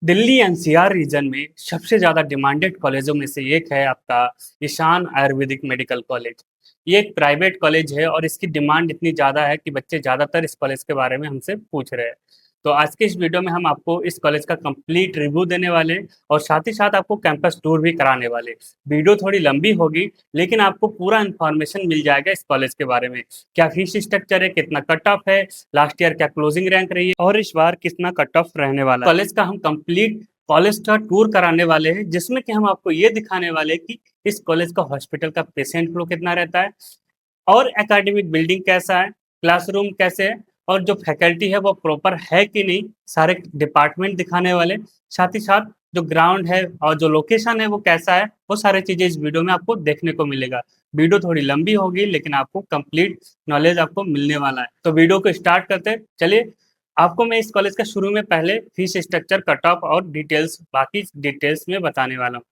Delhi NCR region में सबसे ज़्यादा डिमांडेड कॉलेजों में से एक है आपका ईशान आयुर्वेदिक मेडिकल कॉलेज। ये एक प्राइवेट कॉलेज है और इसकी डिमांड इतनी ज़्यादा है कि बच्चे ज़्यादातर इस कॉलेज के बारे में हमसे पूछ रहे हैं। तो आज के इस वीडियो में हम आपको इस कॉलेज का कंप्लीट रिव्यू देने वाले हैं और साथ ही साथ आपको कैंपस टूर भी कराने वाले हैं। वीडियो थोड़ी लंबी होगी, लेकिन आपको पूरा इन्फॉर्मेशन मिल जाएगा इस कॉलेज के बारे में। क्या फीस स्ट्रक्चर है, कितना कट ऑफ है, लास्ट ईयर क्या क्लोजिंग रैंक रही है और इस बार कितना कट ऑफ रहने वाला है। कॉलेज का हम कंप्लीट कॉलेज का टूर कराने वाले हैं, जिसमें कि हम आपको ये दिखाने वाले हैं कि इस कॉलेज का हॉस्पिटल का पेशेंट फ्लो कितना रहता है और एकेडमिक बिल्डिंग कैसा है, क्लासरूम कैसे है और जो फैकल्टी है वो प्रॉपर है कि नहीं, सारे डिपार्टमेंट दिखाने वाले। साथ ही साथ जो ग्राउंड है और जो लोकेशन है वो कैसा है, वो सारी चीजें इस वीडियो में आपको देखने को मिलेगा। वीडियो थोड़ी लंबी होगी, लेकिन आपको कंप्लीट नॉलेज आपको मिलने वाला है। तो वीडियो को स्टार्ट करते हैं। चलिए, आपको मैं इस कॉलेज का शुरू में पहले फीस स्ट्रक्चर, कट ऑफ और डिटेल्स, बाकी डिटेल्स में बताने वाला हूँ।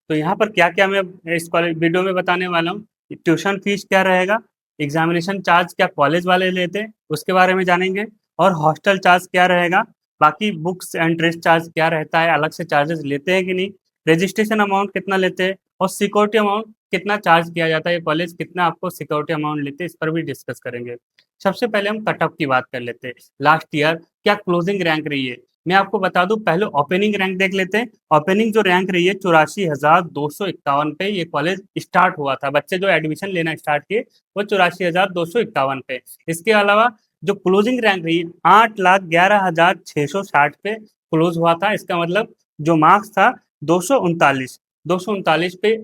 तो यहाँ पर क्या क्या मैं इस कॉलेज वीडियो में बताने वाला हूँ। ट्यूशन फीस क्या रहेगा, एग्जामिनेशन चार्ज क्या कॉलेज वाले लेते हैं उसके बारे में जानेंगे, और हॉस्टल चार्ज क्या रहेगा, बाकी बुक्स एंड ड्रेस चार्ज क्या रहता है, अलग से चार्जेस लेते हैं कि नहीं, रजिस्ट्रेशन अमाउंट कितना लेते हैं और सिक्योरिटी अमाउंट कितना चार्ज किया जाता है, ये कॉलेज कितना आपको सिक्योरिटी अमाउंट लेते हैं, इस पर भी डिस्कस करेंगे। सबसे पहले हम कट ऑफ की बात कर लेते हैं। लास्ट ईयर क्या क्लोजिंग रैंक रही है, मैं आपको बता दूं। पहले ओपनिंग रैंक देख लेते हैं। ओपनिंग जो रैंक रही है 84,251 पे ये कॉलेज स्टार्ट हुआ था। बच्चे जो एडमिशन लेना स्टार्ट किए वो 84,251 पे। इसके अलावा जो क्लोजिंग रैंक रही 8,11,660 पे क्लोज हुआ था। इसका मतलब जो मार्क्स था 239 पे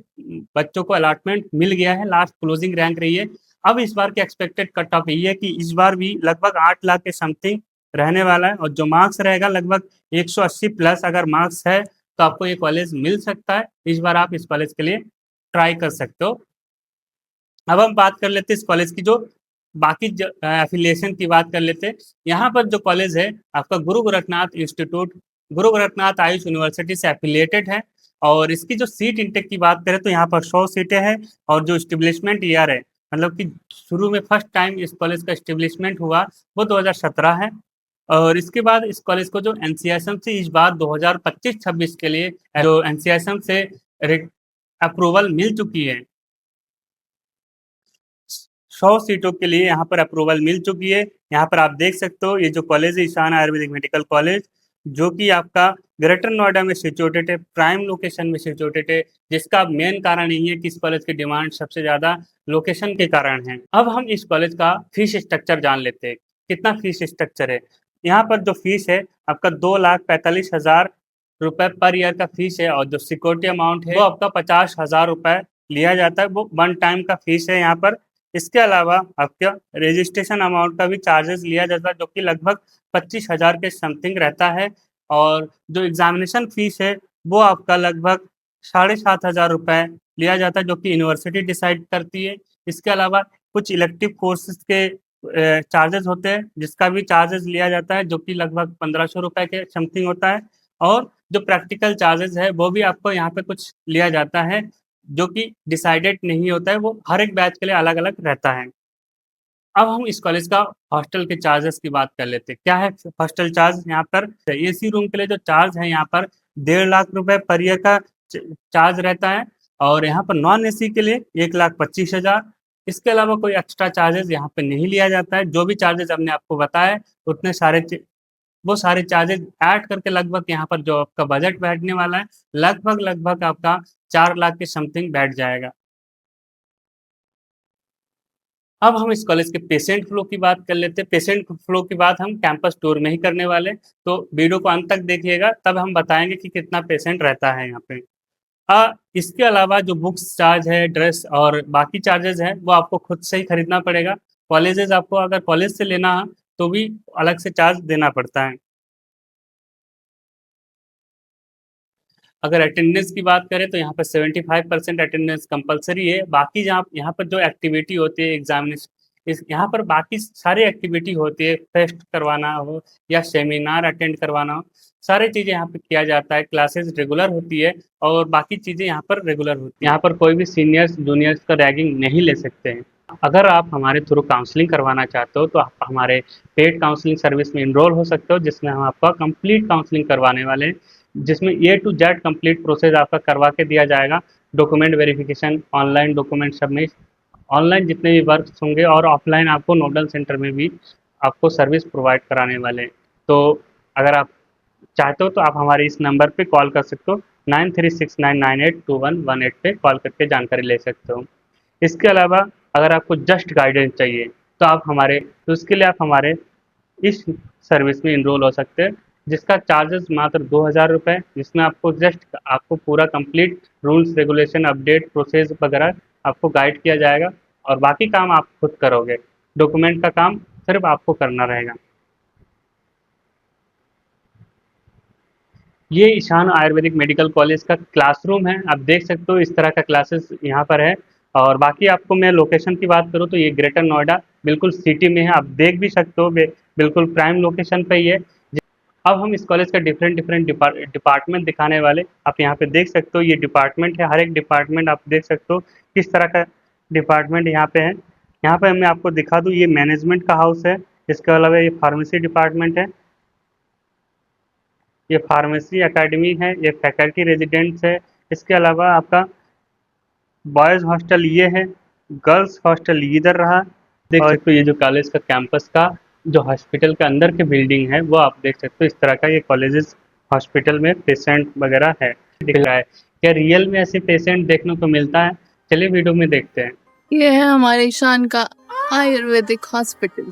बच्चों को अलॉटमेंट मिल गया है। लास्ट क्लोजिंग रैंक रही है। अब इस बार की एक्सपेक्टेड कट ऑफ यही है कि इस बार भी लगभग 8 लाख के समथिंग रहने वाला है और जो मार्क्स रहेगा लगभग 180 प्लस अगर मार्क्स है तो आपको ये कॉलेज मिल सकता है। इस बार आप इस कॉलेज के लिए ट्राई कर सकते हो। अब हम बात कर लेते हैं इस कॉलेज की जो बाकी एफिलिएशन की बात कर लेते हैं। यहाँ पर जो कॉलेज है आपका गुरु गोरखनाथ इंस्टीट्यूट, गुरु गोरखनाथ आयुष यूनिवर्सिटी से एफिलिएटेड है। और इसकी जो सीट इंटेक की बात करें तो यहाँ पर 100 सीटें हैं और जो स्टेब्लिशमेंट ईयर है, मतलब कि शुरू में फर्स्ट टाइम इस कॉलेज का स्टेब्लिशमेंट हुआ वो 2017 है। और इसके बाद इस कॉलेज को जो एनसीएसएम से इस बार 2025-26 के लिए जो एनसीएसएम से अप्रूवल मिल चुकी है। 100 सीटों के लिए यहाँ पर अप्रूवल मिल चुकी है। यहाँ पर आप देख सकते हो ये जो कॉलेज है ईशान आयुर्वेदिक मेडिकल कॉलेज, जो कि आपका ग्रेटर नोएडा में सिचुएटेड है, प्राइम लोकेशन में सिचुएटेड है, जिसका मेन कारण यही है कि इस कॉलेज की डिमांड सबसे ज्यादा लोकेशन के कारण है। अब हम इस कॉलेज का फीस स्ट्रक्चर जान लेते हैं। कितना फीस स्ट्रक्चर है। यहाँ पर जो फीस है आपका 2,45,000 रुपए पर ईयर का फीस है और जो सिक्योरिटी अमाउंट है वो आपका 50,000 रुपए लिया जाता है। वो वन टाइम का फीस है यहाँ पर। इसके अलावा आपका रजिस्ट्रेशन अमाउंट का भी चार्जेस लिया जाता है, जो कि लगभग 25,000 के समथिंग रहता है। और जो एग्जामिनेशन फीस है वो आपका लगभग 7,500 रुपये लिया जाता है, जो कि यूनिवर्सिटी डिसाइड करती है। इसके अलावा कुछ इलेक्टिव कोर्सेज के चार्जेस होते हैं, जिसका भी चार्जेस लिया जाता है, जो कि लगभग 1,500 रुपये के समथिंग होता है। और जो प्रैक्टिकल चार्जेस है वो भी आपको यहाँ पे कुछ लिया जाता है, जो कि डिसाइडेड नहीं होता है, वो हर एक बैच के लिए अलग अलग रहता है। अब हम इस कॉलेज का हॉस्टल के चार्जेस की बात कर लेते हैं। क्या है हॉस्टल चार्ज। यहाँ पर एसी रूम के लिए जो चार्ज है यहाँ पर 1.5 लाख रुपए पर ईयर का चार्ज रहता है। और यहाँ पर नॉन एसी के लिए 1,25,000। इसके अलावा कोई एक्स्ट्रा चार्जेस यहाँ पे नहीं लिया जाता है। जो भी चार्जेस हमने आपको बताया उतने सारे वो सारे चार्जेस ऐड करके लगभग यहाँ पर जो आपका बजट बैठने वाला है लगभग लगभग आपका 4 लाख के समथिंग बैठ जाएगा। अब हम इस कॉलेज के पेशेंट फ्लो की बात कर लेते हैं। पेशेंट फ्लो की बात हम कैंपस टूर में ही करने वाले, तो वीडियो को अंत तक देखिएगा, तब हम बताएंगे कि कितना पेशेंट रहता है यहाँ पे। इसके अलावा जो बुक्स चार्ज है, ड्रेस और बाकी चार्जेस है वो आपको खुद से ही खरीदना पड़ेगा। कॉलेजेस आपको अगर कॉलेज से लेना है तो भी अलग से चार्ज देना पड़ता है। अगर अटेंडेंस की बात करें तो यहाँ पर 75% अटेंडेंस कंपलसरी है। बाकी जहाँ यहाँ पर जो एक्टिविटी होती है एग्जामिनेशन, इस यहाँ पर बाकी सारी एक्टिविटी होती है, फेस्ट करवाना हो या सेमिनार अटेंड करवाना हो, सारी चीज़ें यहाँ पे किया जाता है। क्लासेस रेगुलर होती है और बाकी चीज़ें यहाँ पर रेगुलर होती है। यहाँ पर कोई भी सीनियर्स जूनियर्स का रैगिंग नहीं ले सकते हैं। अगर आप हमारे थ्रू काउंसलिंग करवाना चाहते हो तो आप हमारे पेड काउंसलिंग सर्विस में इनरोल हो सकते हो, जिसमें हम आपका कंप्लीट काउंसलिंग करवाने वाले हैं। जिसमें ए टू जेड कंप्लीट प्रोसेस आपका करवा के दिया जाएगा। Document verification, online document submit, online जितने भी वर्क होंगे और ऑफलाइन आपको नोडल सेंटर में भी आपको सर्विस प्रोवाइड कराने वाले हैं। तो अगर आप चाहते हो तो आप हमारे इस नंबर पे कॉल कर सकते हो, 9369982118 पे कॉल करके जानकारी ले सकते हो। इसके अलावा अगर आपको जस्ट गाइडेंस चाहिए तो आप हमारे तो उसके लिए आप हमारे इस सर्विस में इनरोल हो सकते हैं, जिसका चार्जेस मात्र 2,000 रुपये, जिसमें आपको जस्ट आपको पूरा complete rules regulation update process वगैरह आपको गाइड किया जाएगा और बाकी काम आप खुद करोगे। डॉक्यूमेंट का काम सिर्फ आपको करना रहेगा। ये ईशान आयुर्वेदिक मेडिकल कॉलेज का क्लासरूम है, आप देख सकते हो इस तरह का क्लासेस यहाँ पर है। और बाकी आपको मैं लोकेशन की बात करूँ तो ये ग्रेटर नोएडा बिल्कुल सिटी में है, आप देख भी सकते हो, बिल्कुल प्राइम लोकेशन पे ही है। अब हम इस कॉलेज का डिफरेंट डिफरेंट डिपार्टमेंट दिखाने वाले, आप यहाँ पे देख सकते हो ये डिपार्टमेंट है, हर एक डिपार्टमेंट आप देख सकते हो किस तरह का डिपार्टमेंट यहाँ पे है। यहाँ पे मैं आपको दिखा दूँ, ये मैनेजमेंट का हाउस है, इसके अलावा ये फार्मेसी डिपार्टमेंट है, ये फार्मेसी एकेडमी है, ये फैकल्टी रेजिडेंट्स है। इसके अलावा आपका बॉयज़ हॉस्टल ये है, गर्ल्स हॉस्टल इधर रहा। देख सकते हो ये जो कॉलेज का कैंपस का जो हॉस्पिटल के अंदर की बिल्डिंग है वो आप देख सकते हो, इस तरह का ये कॉलेजेस हॉस्पिटल में पेशेंट वगैरह है दिख रहा है। क्या रियल में ऐसे पेशेंट देखने को मिलता है? चलिए वीडियो में देखते हैं। ये है हमारे ईशान का आयुर्वेदिक हॉस्पिटल।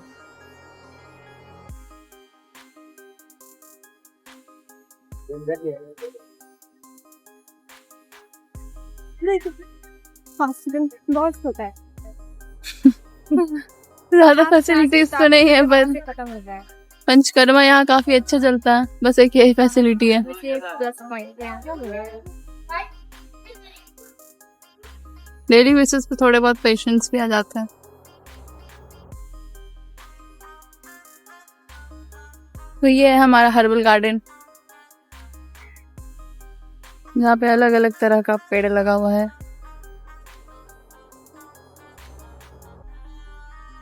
हॉस्पिटल बहुत छोटा है। ज्यादा फैसिलिटीज तो नहीं है, पर खत्म हो जाए। पंचकर्मा यहाँ काफी अच्छा चलता है, बस एक यही फैसिलिटी है। डेली बेसिस पे थोड़े बहुत पेशेंट्स भी आ जाते हैं। तो ये है हमारा हर्बल गार्डन, जहाँ पे अलग अलग तरह का पेड़ लगा हुआ है।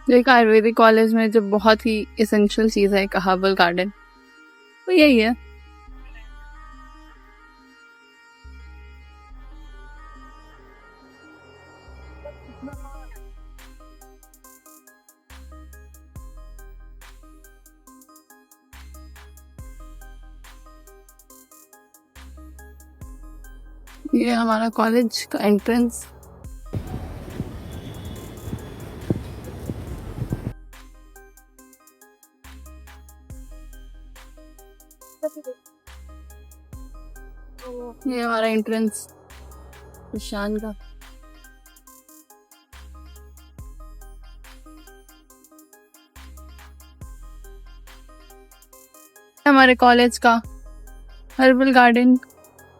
एक आयुर्वेदिक कॉलेज में जो बहुत ही एसेंशियल चीज है एक हर्बल गार्डन, तो यही है। ये हमारा कॉलेज का एंट्रेंस। ये हमारा एंट्रेंस ईशान का। हमारे कॉलेज का हर्बल गार्डन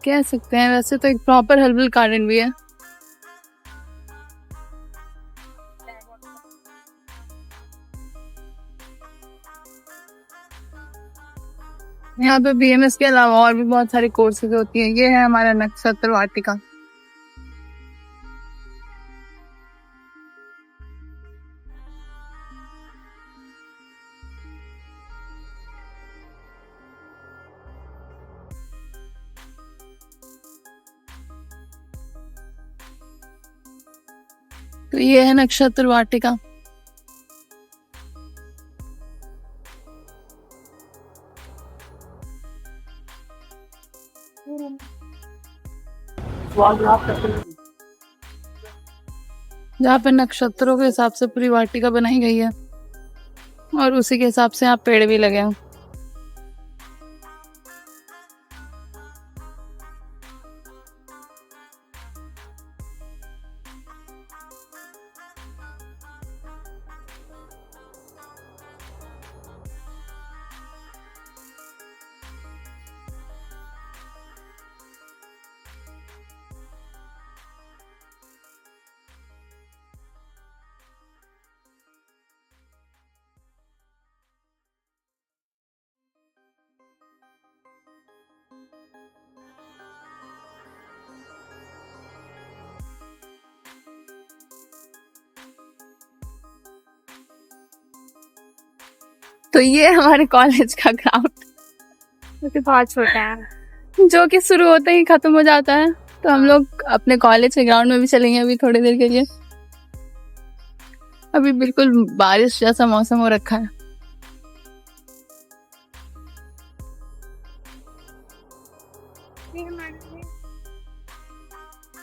कह सकते हैं, वैसे तो एक प्रॉपर हर्बल गार्डन भी है। यहाँ पे बीएमएस के अलावा और भी बहुत सारी कोर्सेज होती हैं। ये है हमारा नक्षत्र वाटिका। तो ये है नक्षत्र वाटिका। जहाँ पे नक्षत्रों के हिसाब से पूरी वाटिका बनाई गई है और उसी के हिसाब से यहाँ पेड़ भी लगे हैं। तो ये हमारे कॉलेज का ग्राउंड, बहुत छोटा है। जो कि शुरू होते ही खत्म हो जाता है। तो हम लोग अपने कॉलेज के ग्राउंड में भी चलेंगे अभी थोड़ी देर के लिए। अभी बिल्कुल बारिश जैसा मौसम हो रखा है।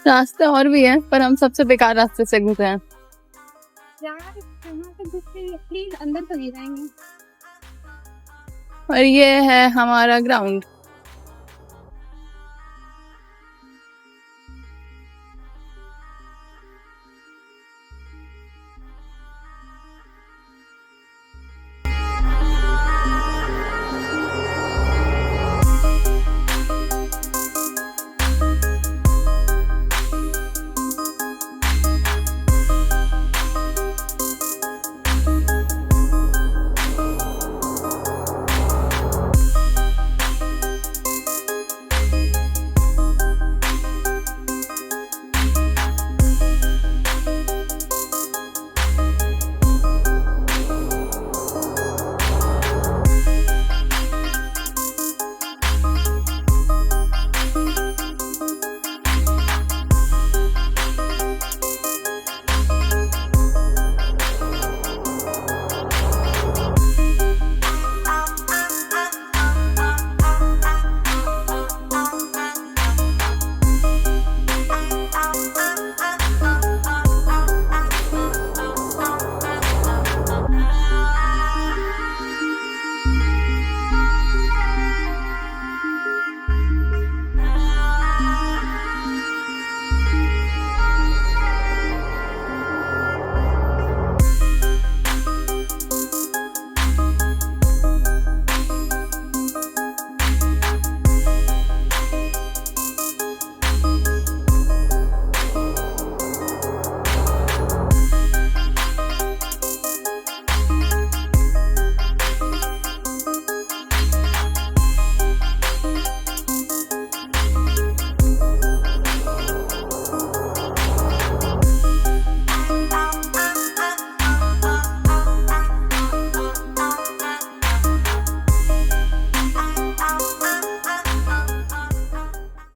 रास्ते और भी हैं, पर हम सबसे बेकार रास्ते से घुसे हैं। प्लीज अंदर तो नहीं जाएंगे। और ये है हमारा ग्राउंड।